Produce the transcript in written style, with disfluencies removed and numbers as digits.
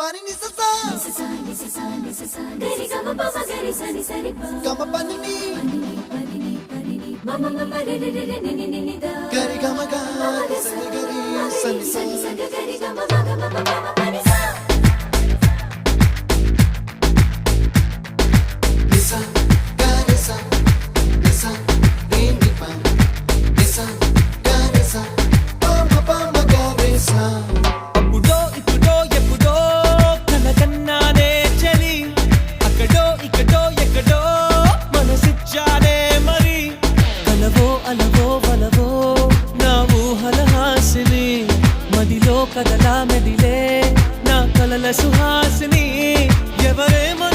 Pani ni sa sa gari ga ma pa gari sa ni pa ga ma pani ni ma ma ma re re re ni ni ni da gari ga ma ga sa ni gari sa ni gari ga ma ga ma ma pani sa ni sa gari sa ni ni pa ni sa gari sa pa ma gari sa కదలా మెదిలే నా కలల సుహాసిని ఎవరేమో